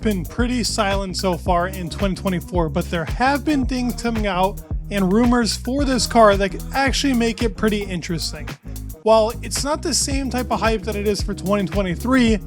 been pretty silent so far in 2024, but there have been things coming out and rumors for this car that could actually make it pretty interesting. While it's not the same type of hype that it is for 2023,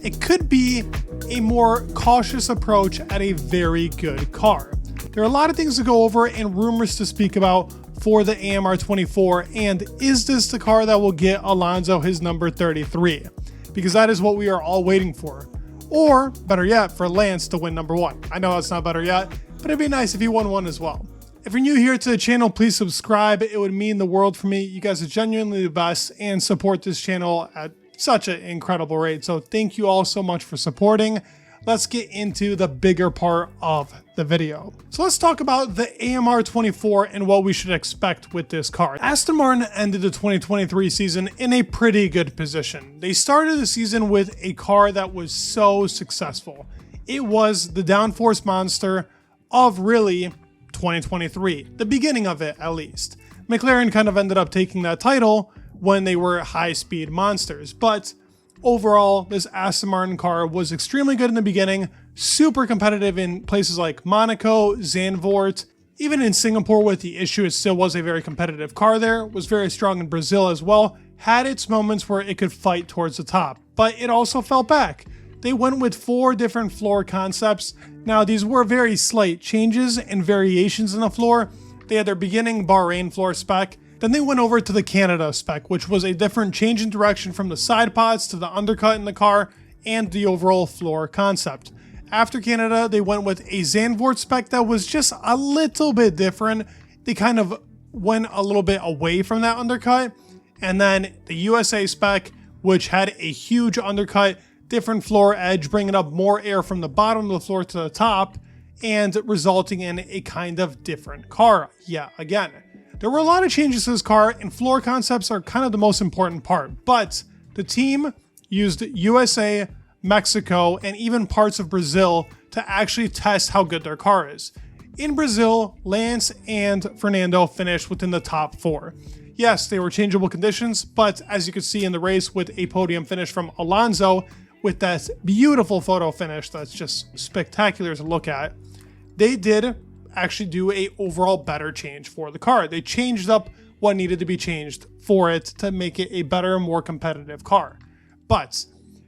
it could be a more cautious approach at a very good car. There are a lot of things to go over and rumors to speak about for the AMR24, and is this the car that will get Alonso his number 33? Because that is what we are all waiting for. Or, better yet, for Lance to win number 1. I know that's not better yet, but it'd be nice if he won one as well. If you're new here to the channel, please subscribe. It would mean the world for me. You guys are genuinely the best and support this channel at such an incredible rate. So thank you all so much for supporting. Let's get into the bigger part of the video. So let's talk about the AMR24 and what we should expect with this car. Aston Martin ended the 2023 season in a pretty good position. They started the season with a car that was so successful. It was the downforce monster of really 2023, the beginning of it at least. McLaren kind of ended up taking that title when they were high-speed monsters, but overall, this Aston Martin car was extremely good in the beginning, super competitive in places like Monaco, Zandvoort, even in Singapore with the issue, it still was a very competitive car there, was very strong in Brazil as well, had its moments where it could fight towards the top, but it also fell back. They went with 4 different floor concepts. Now, these were very slight changes and variations in the floor. They had their beginning Bahrain floor spec, then they went over to the Canada spec, which was a different change in direction from the side pods to the undercut in the car and the overall floor concept. After Canada, they went with a Zandvoort spec that was just a little bit different. They kind of went a little bit away from that undercut. And then the USA spec, which had a huge undercut, different floor edge, bringing up more air from the bottom of the floor to the top, and resulting in a kind of different car yet again. There were a lot of changes to this car, and floor concepts are kind of the most important part, but the team used USA, Mexico, and even parts of Brazil to actually test how good their car is. In Brazil, Lance and Fernando finished within the top 4. Yes, they were changeable conditions, but as you can see in the race with a podium finish from Alonso, with that beautiful photo finish that's just spectacular to look at, they did actually do a overall better change for the car. They changed up what needed to be changed for it to make it a better, more competitive car. But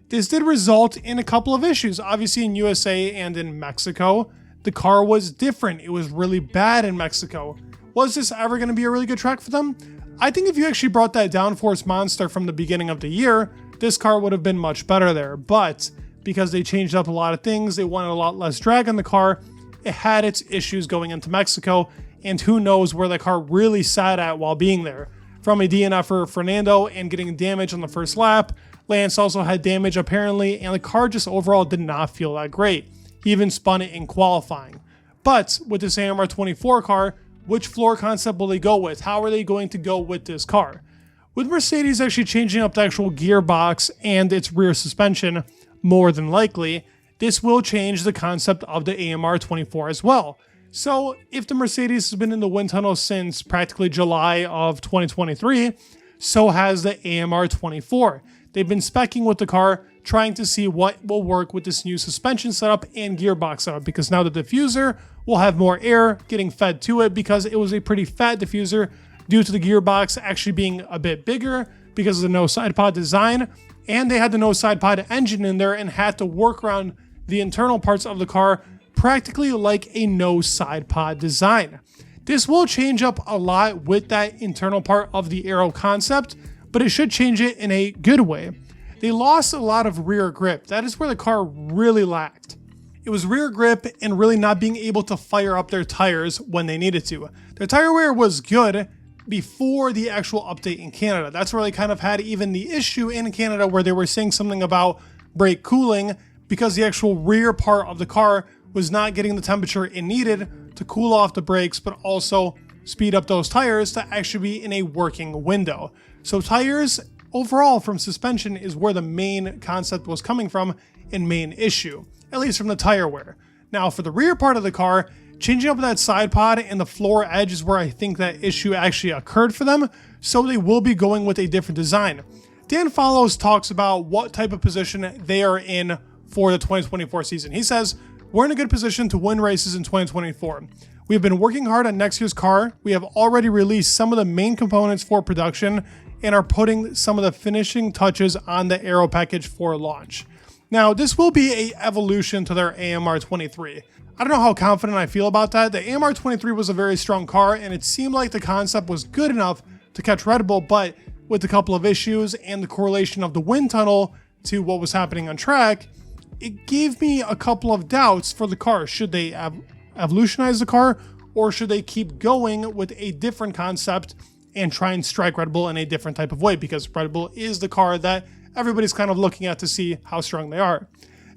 this did result in a couple of issues. Obviously in USA and in Mexico, the car was different. It was really bad in Mexico. Was this ever going to be a really good track for them? I think if you actually brought that downforce monster from the beginning of the year, this car would have been much better there. But because they changed up a lot of things, they wanted a lot less drag on the car, it had its issues going into Mexico, and who knows where the car really sat at while being there. From a DNF for Fernando and getting damage on the first lap, Lance also had damage apparently, and the car just overall did not feel that great. He even spun it in qualifying. But with this AMR24 car, which floor concept will they go with? How are they going to go with this car? With Mercedes actually changing up the actual gearbox and its rear suspension, more than likely, this will change the concept of the AMR24 as well. So if the Mercedes has been in the wind tunnel since practically July of 2023, so has the AMR24. They've been speccing with the car, trying to see what will work with this new suspension setup and gearbox setup, because now the diffuser will have more air getting fed to it because it was a pretty fat diffuser due to the gearbox actually being a bit bigger because of the no side pod design, and they had the no side pod engine in there and had to work around the internal parts of the car practically like a no side pod design. This will change up a lot with that internal part of the aero concept, but it should change it in a good way. They lost a lot of rear grip. That is where the car really lacked. It was rear grip and really not being able to fire up their tires when they needed to. Their tire wear was good before the actual update in Canada. That's where they kind of had even the issue in Canada where they were saying something about brake cooling, because the actual rear part of the car was not getting the temperature it needed to cool off the brakes, but also speed up those tires to actually be in a working window. So tires overall from suspension is where the main concept was coming from and main issue, at least from the tire wear. Now for the rear part of the car, changing up that side pod and the floor edge is where I think that issue actually occurred for them, so they will be going with a different design. Dan Follows talks about what type of position they are in for the 2024 season. He says, "We're in a good position to win races in 2024. We have been working hard on next year's car. We have already released some of the main components for production and are putting some of the finishing touches on the aero package for launch." Now, this will be an evolution to their AMR23. I don't know how confident I feel about that. The AMR23 was a very strong car, and it seemed like the concept was good enough to catch Red Bull, but with a couple of issues and the correlation of the wind tunnel to what was happening on track, it gave me a couple of doubts for the car. Should they evolutionize the car, or should they keep going with a different concept and try and strike Red Bull in a different type of way? Because Red Bull is the car that everybody's kind of looking at to see how strong they are.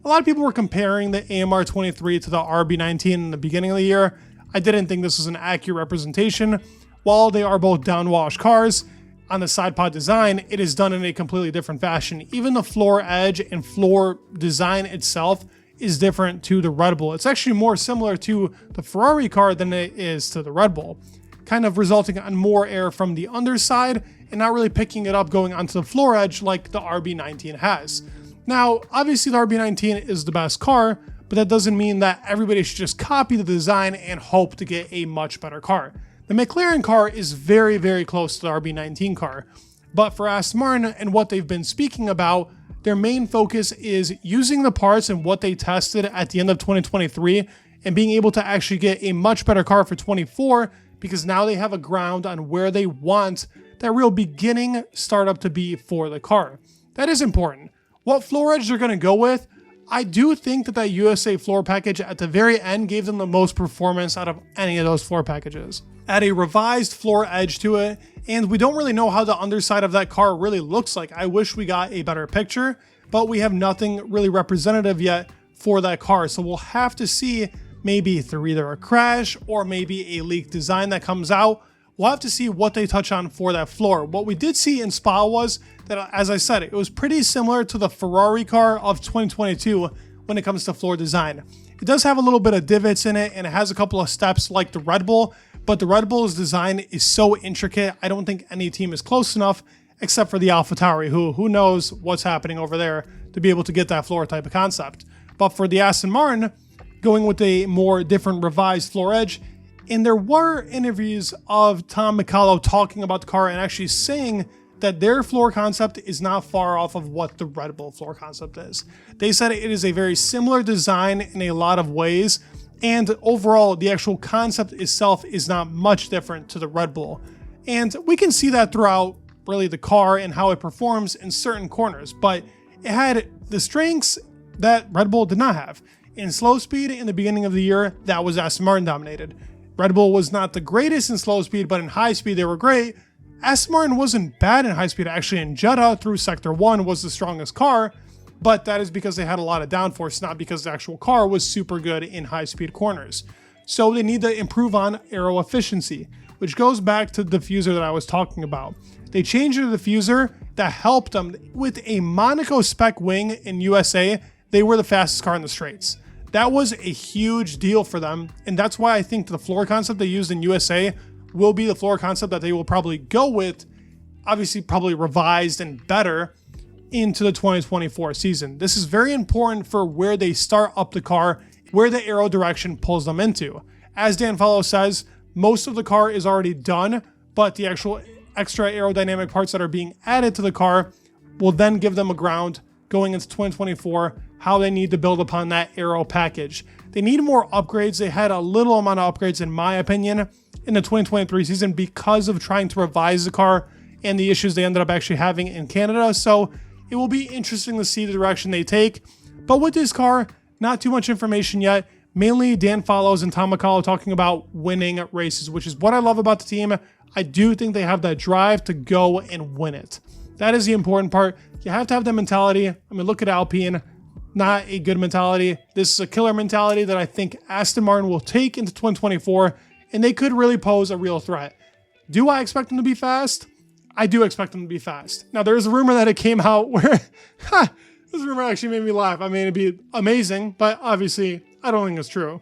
A lot of people were comparing the AMR23 to the RB19 in the beginning of the year. I didn't think this was an accurate representation. While they are both downwash cars, on the side pod design, it is done in a completely different fashion. Even the floor edge and floor design itself is different to the Red Bull. It's actually more similar to the Ferrari car than it is to the Red Bull, kind of resulting on more air from the underside and not really picking it up going onto the floor edge like the RB19 has. Now, obviously the RB19 is the best car, but that doesn't mean that everybody should just copy the design and hope to get a much better car. The McLaren car is very, very close to the RB19 car, but for Aston Martin and what they've been speaking about, their main focus is using the parts and what they tested at the end of 2023 and being able to actually get a much better car for 24, because now they have a ground on where they want that real beginning startup to be for the car. That is important. What floor edge they're going to go with, I do think that USA floor package at the very end gave them the most performance out of any of those floor packages. Add a revised floor edge to it, and we don't really know how the underside of that car really looks like. I wish we got a better picture, but we have nothing really representative yet for that car. So we'll have to see, maybe through either a crash or maybe a leaked design that comes out. We'll have to see what they touch on for that floor. What we did see in Spa was that, as I said, it was pretty similar to the Ferrari car of 2022 when it comes to floor design. It does have a little bit of divots in it, and it has a couple of steps like the Red Bull, but the Red Bull's design is so intricate, I don't think any team is close enough, except for the AlphaTauri, who knows what's happening over there to be able to get that floor type of concept. But for the Aston Martin, going with a more different revised floor edge, and there were interviews of Tom McCullough talking about the car and actually saying that their floor concept is not far off of what the Red Bull floor concept is. They said it is a very similar design in a lot of ways, and overall the actual concept itself is not much different to the Red Bull. And we can see that throughout really the car and how it performs in certain corners, but it had the strengths that Red Bull did not have. In slow speed in the beginning of the year, that was Aston Martin dominated. Red Bull was not the greatest in slow speed, but in high speed they were great. Aston Martin wasn't bad in high speed. Actually, in Jeddah through Sector 1 was the strongest car, but that is because they had a lot of downforce, not because the actual car was super good in high speed corners. So they need to improve on aero efficiency, which goes back to the diffuser that I was talking about. They changed the diffuser that helped them. With a Monaco spec wing in USA, they were the fastest car in the straights. That was a huge deal for them, and that's why I think the floor concept they used in USA will be the floor concept that they will probably go with, obviously probably revised and better, into the 2024 season. This is very important for where they start up the car, where the aero direction pulls them into. As Dan Fallow says, most of the car is already done, but the actual extra aerodynamic parts that are being added to the car will then give them a ground going into 2024, how they need to build upon that aero package. They need more upgrades. They had a little amount of upgrades, in my opinion, in the 2023 season because of trying to revise the car and the issues they ended up actually having in Canada. So it will be interesting to see the direction they take. But with this car, not too much information yet. Mainly Dan Follows and Tom McCullough talking about winning races, which is what I love about the team. I do think they have that drive to go and win it. That is the important part. You have to have that mentality. I mean, look at Alpine. Not a good mentality. This is a killer mentality that I think Aston Martin will take into 2024, and they could really pose a real threat. Do I expect them to be fast? I do expect them to be fast. Now, there is a rumor that it came out where, this rumor actually made me laugh. I mean, it'd be amazing, but obviously, I don't think it's true.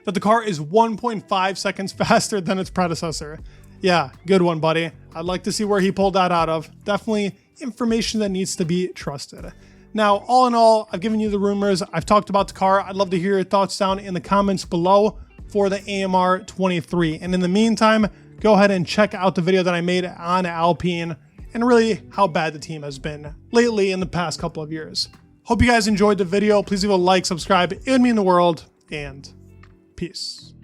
That the car is 1.5 seconds faster than its predecessor. Yeah, good one, buddy. I'd like to see where he pulled that out of. Definitely information that needs to be trusted. Now, all in all, I've given you the rumors. I've talked about the car. I'd love to hear your thoughts down in the comments below for the AMR23. And in the meantime, go ahead and check out the video that I made on Alpine and really how bad the team has been lately in the past couple of years. Hope you guys enjoyed the video. Please leave a like, subscribe. It would mean the world, and peace.